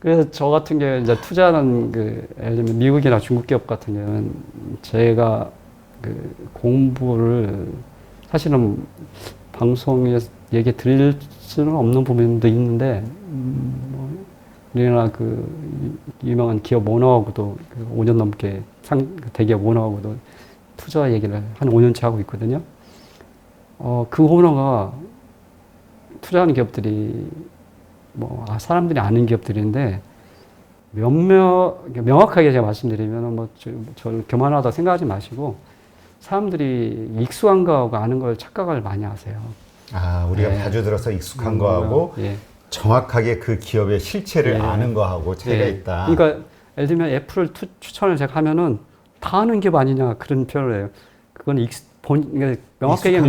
그래서 저 같은 경우에 이제 투자하는 예를 들면 미국이나 중국 기업 같은 경우는 제가 공부를 사실은 방송에 얘기 드릴 수는 없는 부분도 있는데, 우리나라 유명한 기업 오너하고도 5년 넘게 대기업 오너하고도 투자 얘기를 한 5년째 하고 있거든요. 그 오너가 투자하는 기업들이 사람들이 아는 기업들인데, 명확하게 제가 말씀드리면, 저를 교만하다 생각하지 마시고, 사람들이 익숙한 거하고 아는 걸 착각을 많이 하세요. 우리가 자주 들어서 익숙한 거하고, 정확하게 그 기업의 실체를 아는 거하고 차이가 있다. 그러니까, 예를 들면 애플을 추천을 제가 하면은, 다 아는 기업 아니냐, 그런 표현을 해요. 그건 명확하게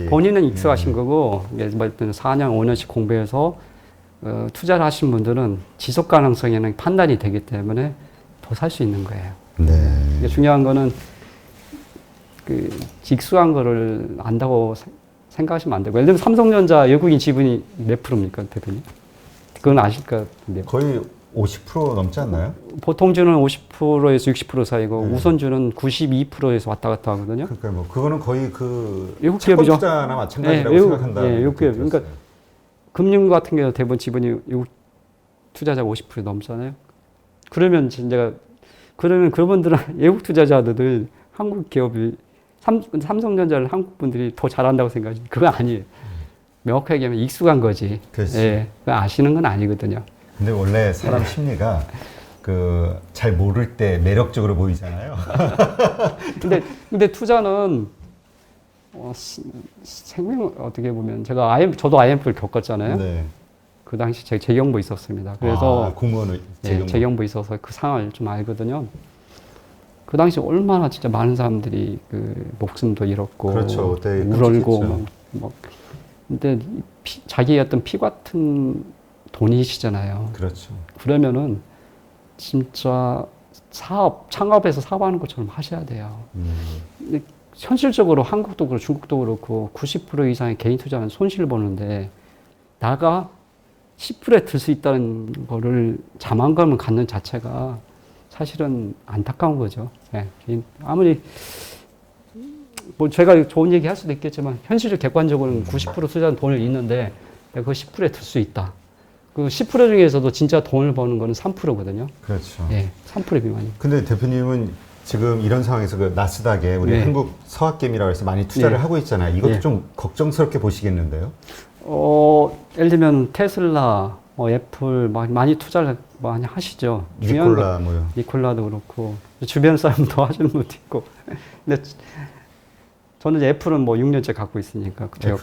본인은 익숙하신 거고, 4년, 5년씩 공부해서 투자를 하신 분들은 지속 가능성에는 판단이 되기 때문에 더 살 수 있는 거예요. 네. 중요한 거는 익숙한 거를 안다고 생각하시면 안 되고, 예를 들면 삼성전자 외국인 지분이 몇 프로입니까, 대표님? 그건 아실 것 같은데요. 거의 50% 넘지 않나요? 보통주는 50%에서 60% 사이고, 우선주는 92%에서 왔다 갔다 하거든요. 그러니까 그거는 거의 외국 채권 기업이죠. 투자나 마찬가지라고 생각한다. 외국 기업. 그러니까 금융 같은 경우 대부분 지분이 외국 투자자가 50% 넘잖아요. 그러면 그분들은 외국 투자자들 한국 기업이 삼성전자를 한국 분들이 더 잘한다고 생각하지. 그건 아니에요. 명확하게 얘기하면 익숙한 거지. 예, 아시는 건 아니거든요. 근데 원래 사람 심리가 잘 모를 때 매력적으로 보이잖아요. 근데 투자는 생명 어떻게 보면 저도 IMF를 겪었잖아요. 네. 그 당시 제가 재경부 있었습니다. 그래서 공무원을 재경부 있어서 그 상황을 좀 알거든요. 그 당시 얼마나 진짜 많은 사람들이 목숨도 잃었고, 그렇죠. 울고 근데 자기의 어떤 피 같은 돈이시잖아요. 그렇죠. 그러면은 진짜 창업에서 사업하는 것처럼 하셔야 돼요. 현실적으로 한국도 그렇고 중국도 그렇고 90% 이상의 개인 투자는 손실을 보는데, 나가 10%에 들 수 있다는 거를 자만감을 갖는 자체가 사실은 안타까운 거죠. 네. 아무리 제가 좋은 얘기 할 수도 있겠지만, 현실을 객관적으로는 90% 투자한 돈을 잃는데 내가 그 10%에 들 수 있다. 그 10% 중에서도 진짜 돈을 버는 거는 3%거든요. 그렇죠. 예, 3% 미만이. 근데 대표님은 지금 이런 상황에서 나스닥에 우리 한국 서학개미라고 해서 많이 투자를 하고 있잖아요. 이것도 좀 걱정스럽게 보시겠는데요? 예를 들면 테슬라, 애플 많이 투자를 많이 하시죠. 니콜라도 그렇고, 주변 사람도 하시는 분도 있고. 근데 저는 이제 애플은 6년째 갖고 있으니까 제가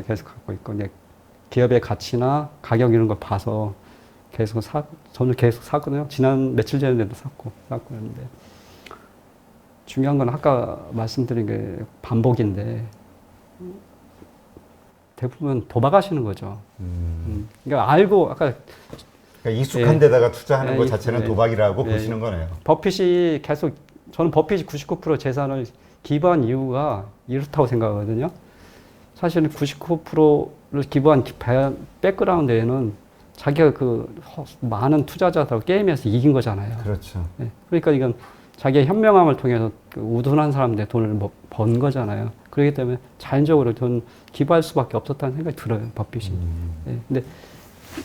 계속 갖고 있고, 기업의 가치나 가격 이런 걸 봐서 저는 계속 사거든요. 지난 며칠 전에도 샀고 했는데, 중요한 건 아까 말씀드린 게 반복인데, 대부분 도박하시는 거죠. 그러니까 알고 그러니까 익숙한 데다가 투자하는 것 자체는 도박이라고 보시는 거네요. 저는 버핏이 99% 재산을 기부한 이유가 이렇다고 생각하거든요. 사실은 99%를 기부한 백그라운드에는 자기가 많은 투자자들하고 게임에서 이긴 거잖아요. 그렇죠. 그러니까 이건 자기의 현명함을 통해서 우둔한 사람들의 돈을 번 거잖아요. 그렇기 때문에 자연적으로 돈 기부할 수밖에 없었다는 생각이 들어요, 버핏이. 근데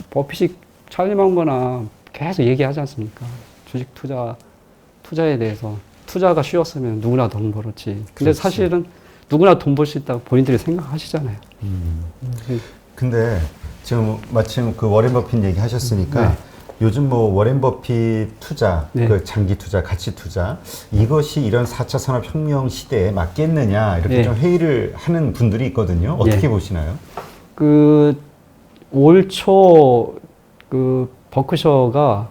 버핏이 찰리 망거나 계속 얘기하지 않습니까? 주식 투자에 대해서. 투자가 쉬웠으면 누구나 돈 벌었지. 근데 그렇지. 사실은 누구나 돈 벌 수 있다고 본인들이 생각하시잖아요. 근데 지금 마침 워렌 버핏 얘기 하셨으니까, 요즘 워렌 버핏 투자, 장기 투자, 가치 투자, 이것이 이런 4차 산업혁명 시대에 맞겠느냐, 이렇게 좀 회의를 하는 분들이 있거든요. 어떻게 보시나요? 올 초, 버크셔가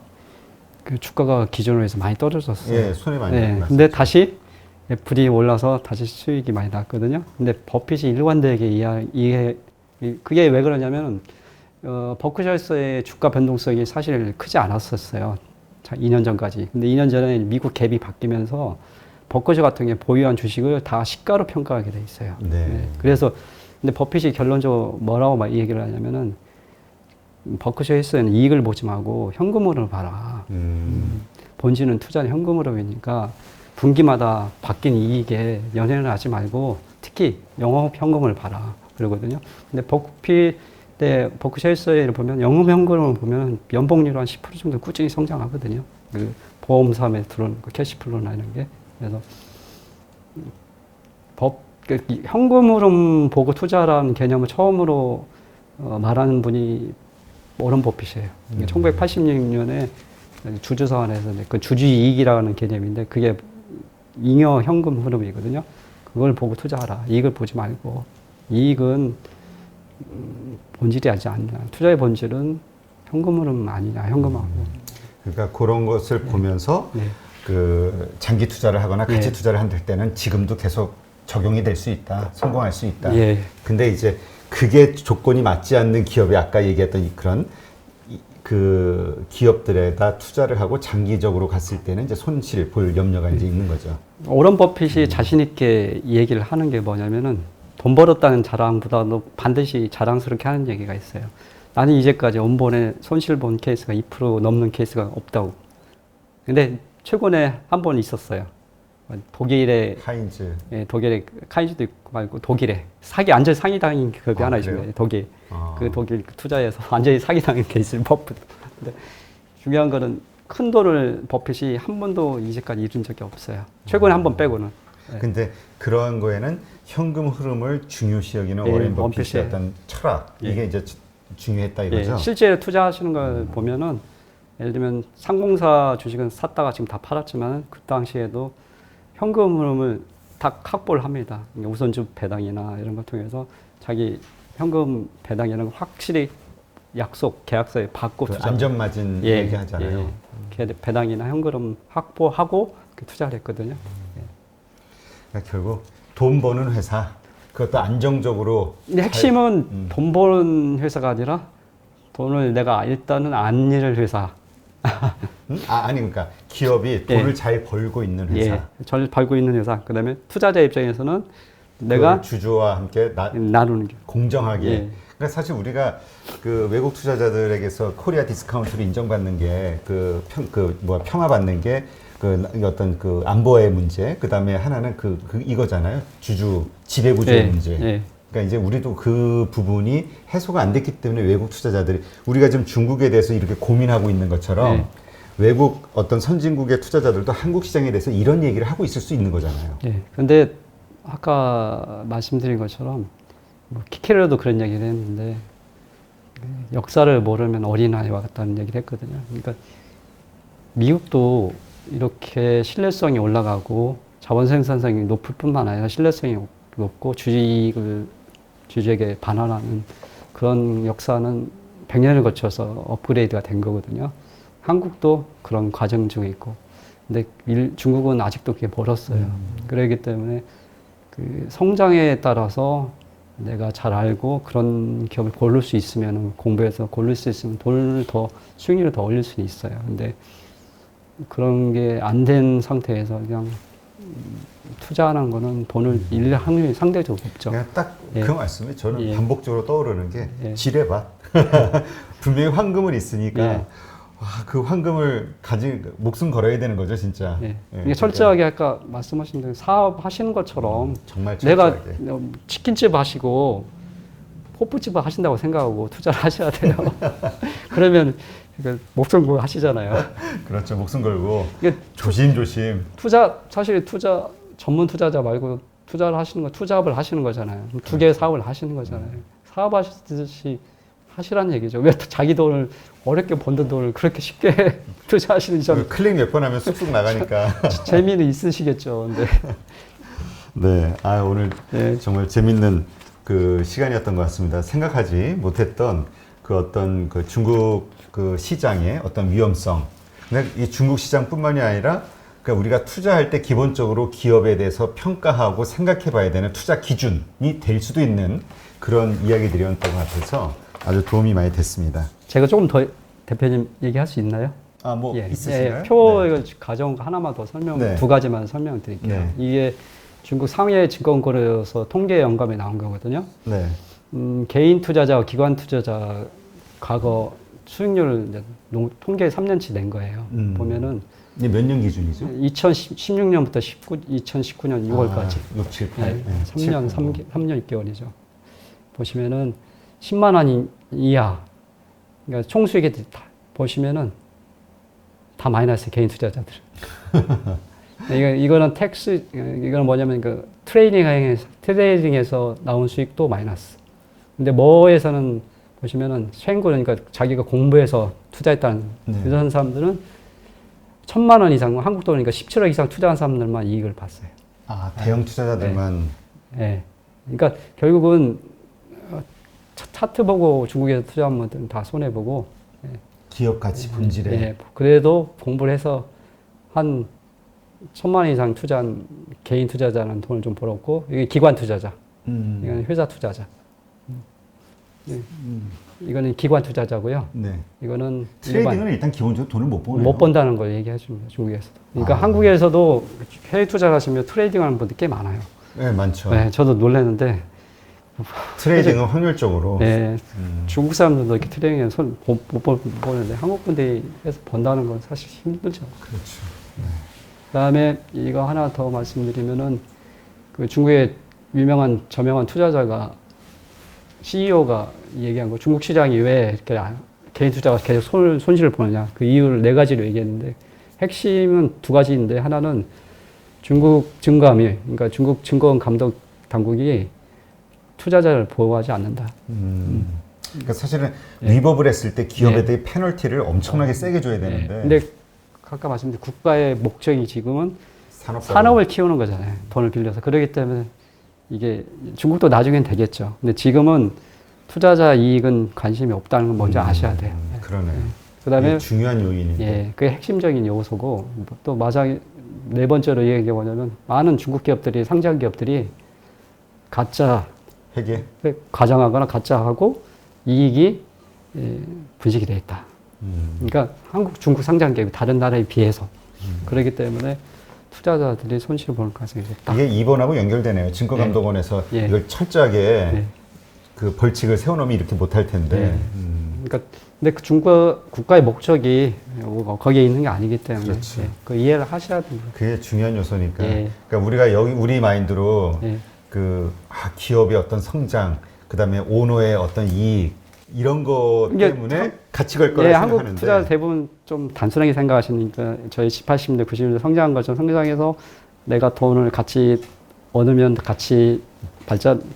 주가가 기존으로 해서 많이 떨어졌어요. 손해 많이 났어요. 근데 다시 애플이 올라서 다시 수익이 많이 났거든요. 근데 버핏이 일관되게 그게 왜 그러냐면, 버크셔의 주가 변동성이 사실 크지 않았었어요. 2년 전까지. 근데 2년 전에 미국 갭이 바뀌면서 버크셔 같은 게 보유한 주식을 다 시가로 평가하게 돼 있어요. 그래서 근데 버핏이 결론적으로 뭐라고 이 얘기를 하냐면은, 버크셔에서는 이익을 보지 말고 현금으로 봐라. 본질은 투자는 현금으로니까 분기마다 바뀐 이익에 연연을 하지 말고 특히 영업 현금을 봐라 그러거든요. 근데 버크셔에서를 보면 영업 현금을 보면 연봉률 한 10% 정도 꾸준히 성장하거든요. 그 보험사에 들어오는 거 캐시플로나 이런 게. 그래서 현금으로 보고 투자라는 개념을 처음으로 말하는 분이 워런 버핏이에요. 1986년에 주주서원에서 그 주주이익이라는 개념인데 그게 잉여 현금 흐름이거든요. 그걸 보고 투자하라. 이익을 보지 말고. 이익은 본질이 하지 않냐. 투자의 본질은 현금 흐름 아니냐. 현금하고. 그러니까 그런 것을 보면서 그 장기 투자를 하거나 가치 투자를 할 때는 지금도 계속 적용이 될 수 있다. 성공할 수 있다. 근데 이제 그게 조건이 맞지 않는 기업이 아까 얘기했던 그런 그 기업들에다 투자를 하고 장기적으로 갔을 때는 이제 손실 볼 염려가 이제 있는 거죠. 워런 버핏이 자신 있게 얘기를 하는 게 뭐냐면은 돈 벌었다는 자랑보다도 반드시 자랑스럽게 하는 얘기가 있어요. 나는 이제까지 원본에 손실 본 케이스가 2% 넘는 케이스가 없다고. 근데 최근에 한 번 있었어요. 독일의 하인즈. 예, 독일의 카인즈도 있고 말고 독일에 완전 사기당한 기업이 하나 있습니다. 독일. 그 독일 투자에서 완전히 사기당한 케이스를 버핏. 근데 중요한 거는 큰 돈을 버핏이 한 번도 이제까지 잃은 적이 없어요. 최근에 한 번 빼고는. 근데 그러한 거에는 현금 흐름을 중요시 여기는 워렌 버핏의 어떤 철학 이게 이제 중요했다 이거죠. 실제 투자하시는 걸 보면은 예를 들면 상공사 주식은 샀다가 지금 다 팔았지만 그 당시에도 현금 흐름을 다 확보를 합니다. 우선주 배당이나 이런 걸 통해서 자기 현금 배당이라는 걸 확실히 약속, 계약서에 받고 그 투자. 안전마진 얘기하잖아요. 배당이나 현금 확보하고 투자를 했거든요. 그러니까 결국 돈 버는 회사, 그것도 안정적으로. 근데 핵심은 돈 버는 회사가 아니라 돈을 내가 일단은 안 잃을 회사. 아니 그러니까 기업이 돈을 잘 벌고 있는 회사. 잘 벌고 있는 회사. 그다음에 투자자 입장에서는 내가 주주와 함께 나누는 게 공정하게. 그러니까 사실 우리가 그 외국 투자자들에게서 코리아 디스카운트로 인정받는 게 평화받는 게 그 어떤 그 안보의 문제. 그다음에 하나는 이거잖아요. 주주 지배구조의 문제. 그러니까 이제 우리도 그 부분이 해소가 안 됐기 때문에 외국 투자자들이 우리가 지금 중국에 대해서 이렇게 고민하고 있는 것처럼 외국 어떤 선진국의 투자자들도 한국 시장에 대해서 이런 얘기를 하고 있을 수 있는 거잖아요. 근데 아까 말씀드린 것처럼 키케르도 그런 얘기를 했는데 역사를 모르면 어린아이와 같다는 얘기를 했거든요. 그러니까 미국도 이렇게 신뢰성이 올라가고 자본 생산성이 높을 뿐만 아니라 신뢰성이 높고 주주에게 반환하는 그런 역사는 100년을 거쳐서 업그레이드가 된 거거든요. 한국도 그런 과정 중에 있고. 근데 중국은 아직도 그게 멀었어요. 그렇기 때문에 그 성장에 따라서 내가 잘 알고 그런 기업을 고를 수 있으면 공부해서 고를 수 있으면 돈을 더 수익률을 더 올릴 수는 있어요. 근데 그런 게 안 된 상태에서 그냥 투자하는 거는 돈을 잃을 확률이 상대적으로 높죠. 그냥 딱 그 말씀이 저는 반복적으로 떠오르는 게 지뢰밭. 분명히 황금은 있으니까 와, 그 황금을 목숨 걸어야 되는 거죠, 진짜. 이게 철저하게 아까 말씀하신 대로 사업 하시는 것처럼 정말 철저하게. 내가 치킨집 하시고 호프집 하신다고 생각하고 투자를 하셔야 돼요. 그러면 목숨 걸고 하시잖아요. 그렇죠, 목숨 걸고 조심조심. 사실 전문 투자자 말고 투자업을 하시는 거잖아요. 두 개의 사업을 하시는 거잖아요. 사업하시듯이 하시라는 얘기죠. 왜 자기 돈을 어렵게 번든 돈을 그렇게 쉽게 투자하시는지 저는 클릭 몇 번 하면 쑥쑥 나가니까 재미는 있으시겠죠. 근데 오늘 정말 재밌는 그 시간이었던 것 같습니다. 생각하지 못했던 그 어떤 그 중국 그 시장의 어떤 위험성. 근데 이 중국 시장뿐만이 아니라 그러니까 우리가 투자할 때 기본적으로 기업에 대해서 평가하고 생각해봐야 되는 투자 기준이 될 수도 있는 그런 이야기들이었던 것 같아서 아주 도움이 많이 됐습니다. 제가 조금 더 대표님 얘기할 수 있나요? 있으신가요? 표 가정 하나만 더 두 가지만 설명드릴게요. 이게 중국 상해 증권거래소 통계 영감에 나온 거거든요. 개인 투자자와 기관 투자자 과거 수익률을 이제 통계 3년치 낸 거예요. 보면은 이게 몇 년 기준이죠? 2016년부터 2019년 6월까지. 6, 7, 8. 3년 3년 6개월이죠. 보시면은 10만 원 이하. 그러니까 총수익이 다 보시면은 다 마이너스 개인 투자자들. 이거는 이거는 뭐냐면 그 트레이딩에서 나온 수익도 마이너스. 근데 뭐에서는 보시면은 최고 그러니까 자기가 공부해서 투자했다는 이런 사람들은 1,000만 원 이상 한국 돈이니까 17억 이상 투자한 사람들만 이익을 봤어요. 아, 대형 투자자들만. 네. 그러니까 결국은 차트 보고 중국에서 투자한 분들은 다 손해 보고. 기업 가치 본질에. 네. 그래도 공부를 해서 한 1,000만 원 이상 투자한 개인 투자자는 돈을 좀 벌었고, 이게 기관 투자자. 이건 회사 투자자. 네. 이거는 기관 투자자고요. 네. 이거는 트레이딩은 일단 기본적으로 돈을 못 버네요. 못 번다는 걸 얘기해줍니다. 중국에서도. 그러니까 한국에서도 해외 투자를 하시면 트레이딩하는 분들 꽤 많아요. 네, 많죠. 네, 저도 놀랐는데. 트레이딩은 확률적으로. 네, 중국 사람들도 이렇게 트레이딩에 못 보는데 한국 분들이 해서 번다는 건 사실 힘들죠. 그렇죠. 네. 그다음에 이거 하나 더 말씀드리면은 그 중국의 유명한 저명한 투자자가 CEO가 얘기한 거 중국 시장이 왜 이렇게 개인 투자가 계속 손실을 보느냐 그 이유를 4가지로 얘기했는데 핵심은 2가지인데 하나는 중국 증감이 그러니까 중국 증권 감독 당국이 투자자를 보호하지 않는다. 그러니까 사실은 위법을 했을 때 기업에게 페널티를 엄청나게 세게 줘야 되는데. 근데 아까 말씀드린 국가의 목적이 지금은 산업을 키우는 거잖아요. 돈을 빌려서. 그렇기 때문에 이게 중국도 나중엔 되겠죠. 근데 지금은 투자자 이익은 관심이 없다는 건 먼저 아셔야 돼요. 그러네요. 그다음에 중요한 요인인데. 예, 그게 핵심적인 요소고 또 마지막 4번째로 얘기해 보냐면 많은 중국 기업들이 상장 기업들이 가짜 회계 과장하거나 가짜하고 이익이 분식이 돼 있다. 그러니까 중국 상장 기업이 다른 나라에 비해서 그렇기 때문에 투자자들이 손실을 보는 가능성이 높다. 이게 2번하고 연결되네요. 증권감독원에서 이걸 철저하게 그 벌칙을 세워놓으면 이렇게 못할 텐데. 그러니까 근데 그 중국 국가의 목적이 거기에 있는 게 아니기 때문에 그렇죠. 그 이해를 하셔야 됩니다. 그게 중요한 요소니까. 그러니까 우리가 우리 마인드로 기업의 어떤 성장, 그다음에 오너의 어떤 이익 이런 거 때문에 같이 걸 거라 생각하는데. 한국 투자 대부분 좀 단순하게 생각하시니까 저희 80년대, 90년대 성장한 것처럼 성장해서 내가 돈을 같이 얻으면 같이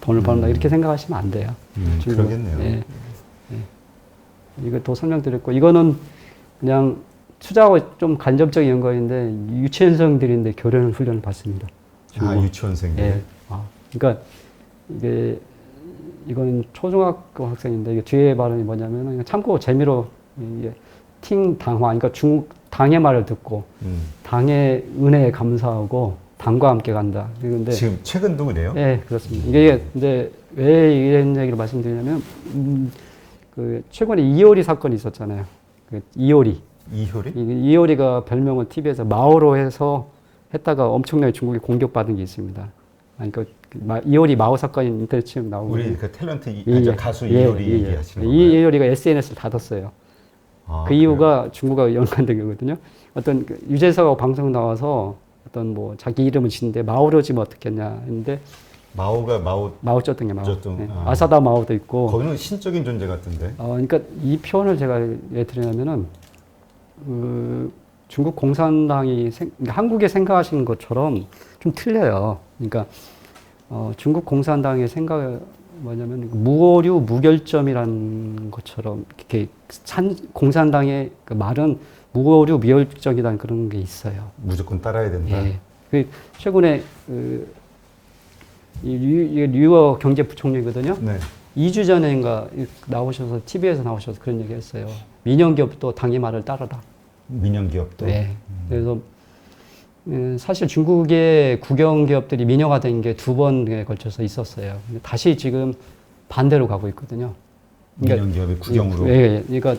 돈을 버는다 이렇게 생각하시면 안 돼요. 그러겠네요. 이거 또 설명드렸고 이거는 그냥 투자하고 좀 간접적인 연관인데 유치원생들인데 교련 훈련을 받습니다. 유치원생들. 그러니까 이건 초중학교 학생인데 이게 뒤에 발언이 뭐냐면은 참고 재미로 이게 당화 그러니까 중국 당의 말을 듣고 당의 은혜에 감사하고 당과 함께 간다. 그런데 지금 최근도 그래요? 네, 그렇습니다. 이게 근데 왜 이런 얘기를 말씀드리냐면 그 최근에 이효리 사건이 있었잖아요. 그 이효리. 이효리가 별명을 TV에서 마오로 해서 했다가 엄청나게 중국에 공격받은 게 있습니다. 그러니까 이효리 마오 사건이 인터넷 치면 나오고 우리 그 탤런트 가수 이효리 얘기하시는 거예요? 이효리가 SNS를 닫았어요. 그 이유가 중국하고 연관된 거거든요. 어떤 유재석하고 방송 나와서 어떤 뭐 자기 이름을 짓는데 마오로 지면 어떻겠냐 했는데 마오쩌둥이 마오. 아사다 마오도 있고. 거기는 신적인 존재 같은데. 그러니까 이 표현을 제가 왜 드리냐면은 중국 공산당이 한국에 생각하시는 것처럼 좀 틀려요. 그러니까 중국 공산당의 생각이 뭐냐면 무오류 무결점이라는 것처럼 이렇게 공산당의 그 말은 무오류 무결점이라는 그런 게 있어요. 무조건 따라야 된다. 그 최근에 류어 경제부총리거든요. 2주 전인가 나오셔서 TV에서 나오셔서 그런 얘기했어요. 민영기업도 당의 말을 따르라. 민영기업도. 그래서 사실 중국의 국영기업들이 민영화된 게 2번에 걸쳐서 있었어요. 근데 다시 지금 반대로 가고 있거든요. 그러니까 민영기업이 국영으로. 그러니까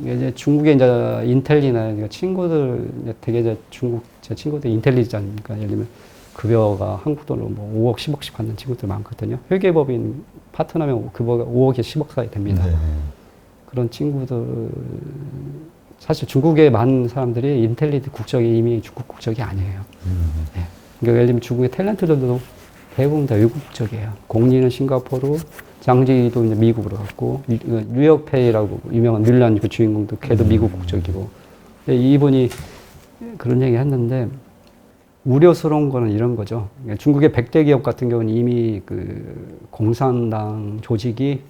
이제 중국의 이제 인텔리나 친구들 되게 이제 제 친구들 인텔리잖아요. 예를 들면 급여가 한국 돈으로 뭐 5억, 10억씩 받는 친구들 많거든요. 회계법인 파트너면 급여가 5억에서 10억 사이 됩니다. 그런 친구들 사실 중국에 많은 사람들이 인텔리드 국적이 이미 중국 국적이 아니에요. 네. 그러니까 예를 들면 중국의 탤런트들도 대부분 다 외국 국적이에요. 공리는 싱가포르, 장지도 이제 미국으로 갔고 뉴욕페이라고 유명한 뮬란 그 주인공도 걔도 미국 국적이고. 이분이 그런 얘기 했는데 우려스러운 거는 이런 거죠. 중국의 100대 기업 같은 경우는 이미 그 공산당 조직이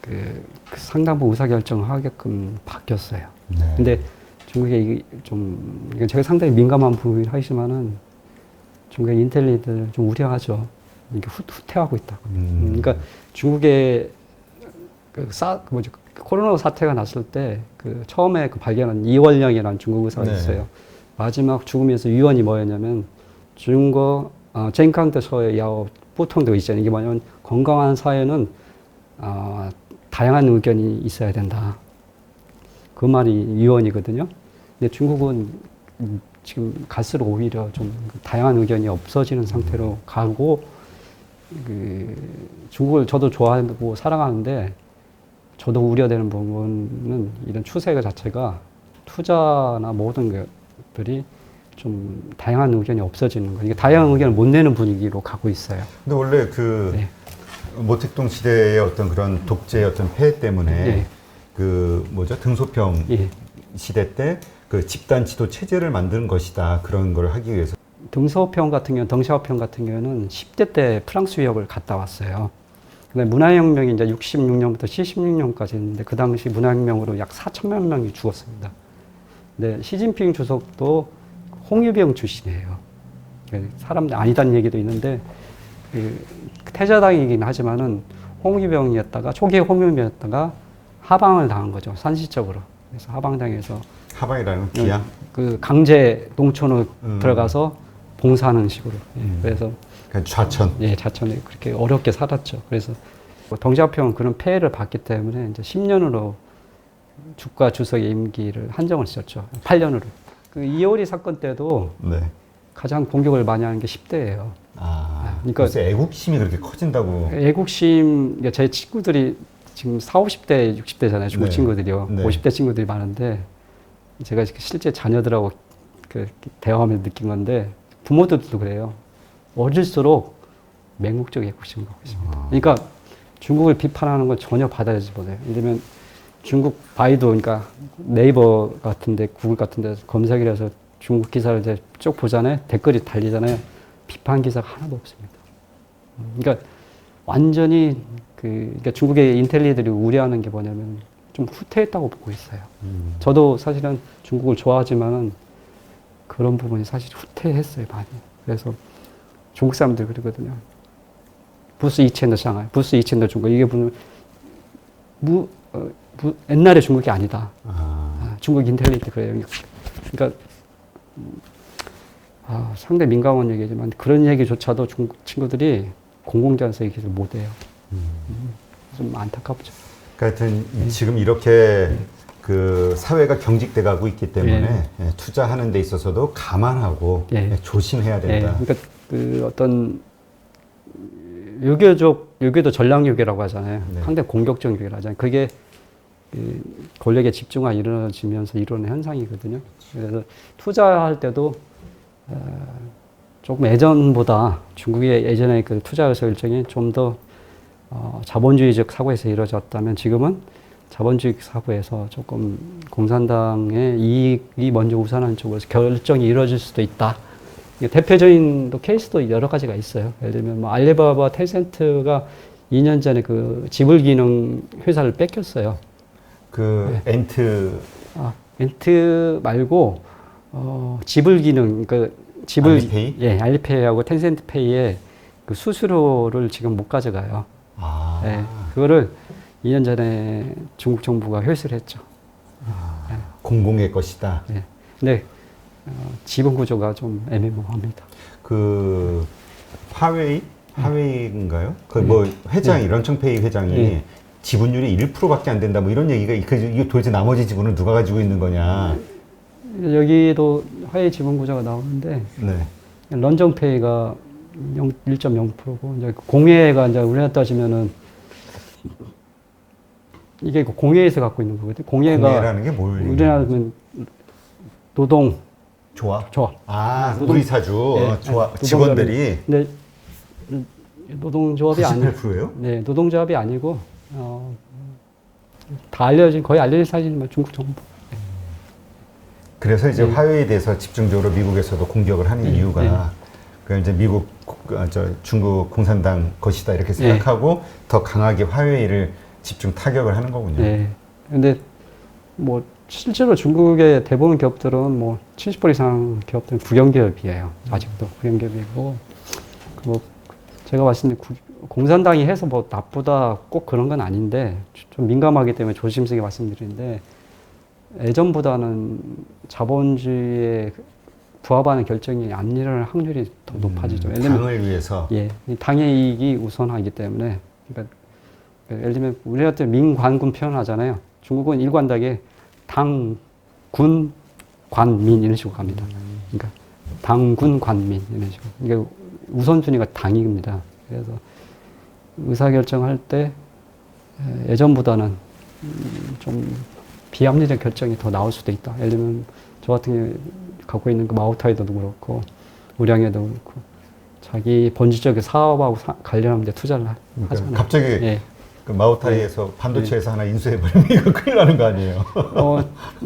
그 상당 부분 의사결정을 하게끔 바뀌었어요. 네. 근데 중국에 이게 좀, 제가 상당히 민감한 부분이긴 하지만은 중국의 인텔리들 좀 우려하죠. 이게 후퇴하고 있다고. 그러니까 중국의 그 코로나 사태가 났을 때 그 처음에 그 발견한 이원령이라는 중국 의사가 있어요. 마지막 죽음에서 유언이 뭐였냐면 중국健康的 社会要不同的 있잖아요. 이게 뭐냐면 건강한 사회는 다양한 의견이 있어야 된다. 그 말이 유언이거든요. 근데 중국은 지금 갈수록 오히려 좀 다양한 의견이 없어지는 상태로 가고 그 중국을 저도 좋아하고 사랑하는데 저도 우려되는 부분은 이런 추세 자체가 투자나 모든 것들이 좀 다양한 의견이 없어지는 거예요. 다양한 의견을 못 내는 분위기로 가고 있어요. 근데 원래 그 모택동 시대의 어떤 그런 독재의 어떤 폐해 때문에 그 뭐죠 등소평 시대 때 그 집단 지도 체제를 만드는 것이다 그런 걸 하기 위해서 등소평 같은 경우, 덩샤오평 같은 경우는 10대 때 프랑스 유학을 갔다 왔어요. 근데 문화혁명이 이제 66년부터 76년까지 했는데 그 당시 문화혁명으로 약 4천만 명이 죽었습니다. 근데 시진핑 주석도 홍위병 출신이에요. 사람들 아니다는 얘기도 있는데 그 태자당이긴 하지만은 홍위병이었다가 초기에 홍위병이었다가 하방을 당한 거죠. 산시적으로. 그래서 하방당해서 하방이라는 기양? 그 강제 농촌으로 들어가서 봉사하는 식으로. 그래서 좌천. 예, 좌천에 그렇게 어렵게 살았죠. 그래서 덩샤오평은 그런 폐해를 봤기 때문에 이제 10년으로 주가 주석의 임기를 한정을 지었죠. 8년으로. 그 이효리 사건 때도 가장 공격을 많이 하는 게 10대예요. 그러니까 애국심이 그렇게 커진다고. 애국심, 제 친구들이 지금 40, 50대, 60대잖아요. 중국 친구들이요. 50대 친구들이 많은데 제가 실제 자녀들하고 그 대화하면서 느낀 건데 부모들도 그래요. 어릴수록 맹목적 애국심을 갖고 있습니다. 그러니까 중국을 비판하는 건 전혀 받아들이지 못해요. 예를 들면 중국 바이두, 그러니까 네이버 같은데, 구글 같은데 검색을 해서 중국 기사를 이제 쭉 보잖아요. 댓글이 달리잖아요. 비판 기사가 하나도 없습니다. 그러니까 완전히 그러니까 중국의 인텔리들이 우려하는 게 뭐냐면 좀 후퇴했다고 보고 있어요. 저도 사실은 중국을 좋아하지만은 그런 부분이 사실 후퇴했어요, 많이. 그래서 중국 사람들 그러거든요. 부스 이첸더 상하이, 부스 이첸더 중국. 이게 보면 옛날의 중국이 아니다. 중국 인텔리트 그래요. 그러니까 상당히 민감한 얘기지만 그런 얘기조차도 중국 친구들이 공공장에서 얘기를 못해요. 좀 안타깝죠. 그러니까 하여튼 지금 이렇게 그 사회가 경직돼 가고 있기 때문에 투자하는 데 있어서도 감안하고 조심해야 된다. 그러니까 그 어떤 유교도 전략 유교라고 하잖아요. 상당히 공격적 유교라고 하잖아요. 그게 그 권력의 집중화 이루어지면서 이루어지는 현상이거든요. 그래서 투자할 때도 조금 예전보다 중국의 예전의 그 투자 의사 일정이 좀 더 자본주의적 사고에서 이루어졌다면 지금은 자본주의 사고에서 조금 공산당의 이익이 먼저 우선하는 쪽으로 결정이 이루어질 수도 있다. 대표적인 케이스도 여러 가지가 있어요. 예를 들면 뭐 알리바바, 텐센트가 2년 전에 그 지불 기능 회사를 뺏겼어요. 엔트. 엔트 말고 지불 기능, 알리페이? 예, 알리페이하고 텐센트페이에 그 수수료를 지금 못 가져가요. 그거를 2년 전에 중국 정부가 회수를 했죠. 공공의 것이다. 근데 지분 구조가 좀 애매모호합니다. 그 하웨이인가요? 그 뭐 회장이 런청페이 회장이 지분율이 1%밖에 안 된다. 뭐 이런 얘기가 이거 도대체 나머지 지분은 누가 가지고 있는 거냐? 여기도 화웨이 지분 구조가 나오는데 런청페이가 1.0%고 이제 공회가 이제 우리나라 따지면은 이게 공예에서 갖고 있는 거거든요. 공예라는 게 뭘? 우리나라는 노동 조합. 노동, 우리 사주 네, 조합 직원들이. 네, 노동조합이 아니에요. 98%예요? 네, 노동조합이 아니고 다 거의 알려진 사실이지만 중국 정부. 그래서 이제 화웨이에 대해서 집중적으로 미국에서도 공격을 하는 이유가 그 이제 중국 공산당 것이다 이렇게 생각하고 더 강하게 화웨이를 집중 타격을 하는 거군요. 네. 근데 뭐 실제로 중국의 대부분 기업들은 뭐 70% 이상 기업들은 국영기업이에요. 아직도 국영기업이고 뭐 제가 봤을 때 공산당이 해서 뭐 나쁘다 꼭 그런 건 아닌데 좀 민감하기 때문에 조심스럽게 말씀드리는데 예전보다는 자본주의에 부합하는 결정이 안 일어날 확률이 더 높아지죠. 당을 위해서. 예, 당의 이익이 우선하기 때문에 그러니까 예를 들면 우리가 때 민관군 표현하잖아요. 중국은 일관되게 당, 군, 관민 이런 식으로 갑니다. 그러니까 당, 군, 관민 이런 식으로. 그러니까 우선순위가 당입니다. 그래서 의사결정할 때 예전보다는 좀 비합리적 결정이 더 나올 수도 있다. 예를 들면 저 같은 경우에 갖고 있는 그 마오타이더도 그렇고 우량에도 그렇고 자기 본질적인 사업하고 관련하는 데 투자를 하잖아요. 갑자기 예. 그 마오타이에서 반도체에서 하나 인수해버리면 이거 큰일 나는 거 아니에요?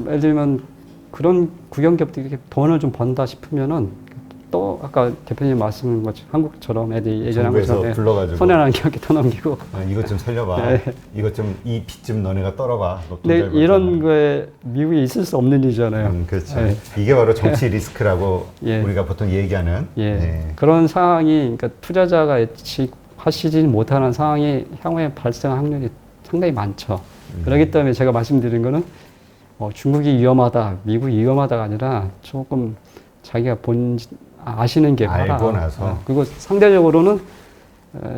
예를 들면 그런 국영기업들이 이렇게 돈을 좀 번다 싶으면은 또 아까 대표님 말씀하신 것처럼 한국처럼 애들이 예전에 한 것처럼 불러가지고 손해라는 기업에 떠넘기고 이것 좀 살려봐. 네. 이것 좀 이 빚 좀 너네가 떨어봐. 네, 이런 거에 미국이 있을 수 없는 일이잖아요. 그렇죠. 네. 이게 바로 정치 리스크라고 예. 우리가 보통 얘기하는. 예. 네. 그런 상황이 그러니까 투자자가 예측하시지 못하는 상황이 향후에 발생할 확률이 상당히 많죠. 그렇기 때문에 제가 말씀드린 거는 중국이 위험하다, 미국이 위험하다가 아니라 조금 자기가 아시는 게 알고 나서. 그리고 상대적으로는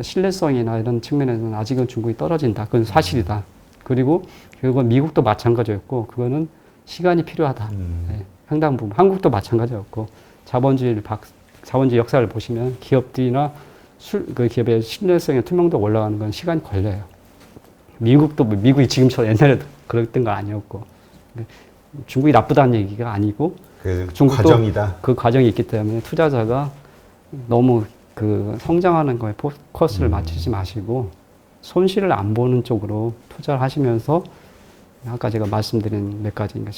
신뢰성이나 이런 측면에서는 아직은 중국이 떨어진다. 그건 사실이다. 그리고 그건 미국도 마찬가지였고 그거는 시간이 필요하다. 네, 상당 부분 한국도 마찬가지였고 자본주의 역사를 보시면 기업들이나 그 기업의 신뢰성의 투명도가 올라가는 건 시간이 걸려요. 미국이 지금처럼 옛날에도 그랬던 거 아니었고 중국이 나쁘다는 얘기가 아니고 중국도 과정이다. 그 과정이 있기 때문에 투자자가 너무 그 성장하는 거에 포커스를 맞추지 마시고 손실을 안 보는 쪽으로 투자를 하시면서 아까 제가 말씀드린 몇 가지 그러니까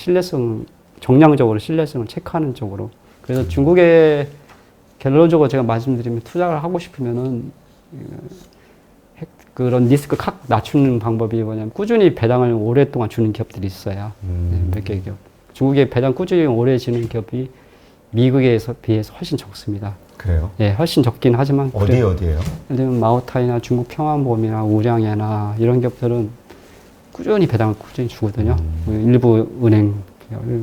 정량적으로 신뢰성을 체크하는 쪽으로 그래서 중국에 결론적으로 제가 말씀드리면 투자를 하고 싶으면은 그런 리스크 확 낮추는 방법이 뭐냐면 꾸준히 배당을 오랫동안 주는 기업들이 있어요. 몇 개의 기업. 중국의 배당 꾸준히 오래 주는 기업이 미국에 비해서 훨씬 적습니다. 그래요? 예, 훨씬 적긴 하지만. 어디예요? 예를 들면 마오타이나 중국 평안보험이나 우량예나 이런 기업들은 꾸준히 배당을 꾸준히 주거든요. 일부 은행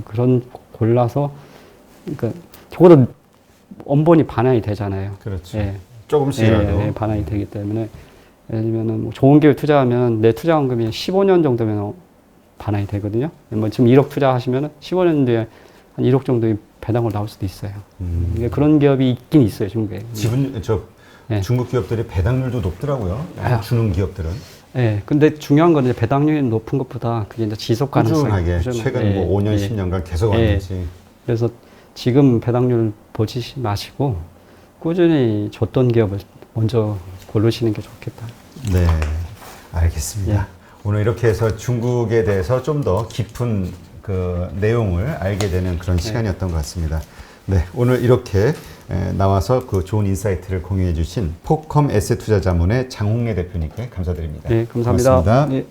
그런 골라서 그러니까 적어도 원본이 반환이 되잖아요. 그렇죠. 예. 조금씩이라도. 예, 반환이 되기 때문에 예를 들면은 뭐 좋은 기업에 투자하면 내 투자원금이 15년 정도면 반환이 되거든요. 뭐 지금 1억 투자하시면은 15년 뒤에 한 1억 정도의 배당으로 나올 수도 있어요. 그런 기업이 있긴 있어요, 중국에. 중국 기업들이 배당률도 높더라고요. 주는 기업들은. 네, 근데 중요한 건 이제 배당률이 높은 것보다 그게 이제 지속 가능성이 꾸준하게 최근 뭐 5년, 10년간 계속 왔는지. 그래서 지금 배당률 보지 마시고 꾸준히 줬던 기업을 먼저 고르시는 게 좋겠다. 네, 알겠습니다. 오늘 이렇게 해서 중국에 대해서 좀 더 깊은 그 내용을 알게 되는 그런 시간이었던 것 같습니다. 네, 오늘 이렇게 나와서 그 좋은 인사이트를 공유해 주신 포컴 에셋투자자문의 장홍래 대표님께 감사드립니다. 네, 감사합니다. 고맙습니다. 네.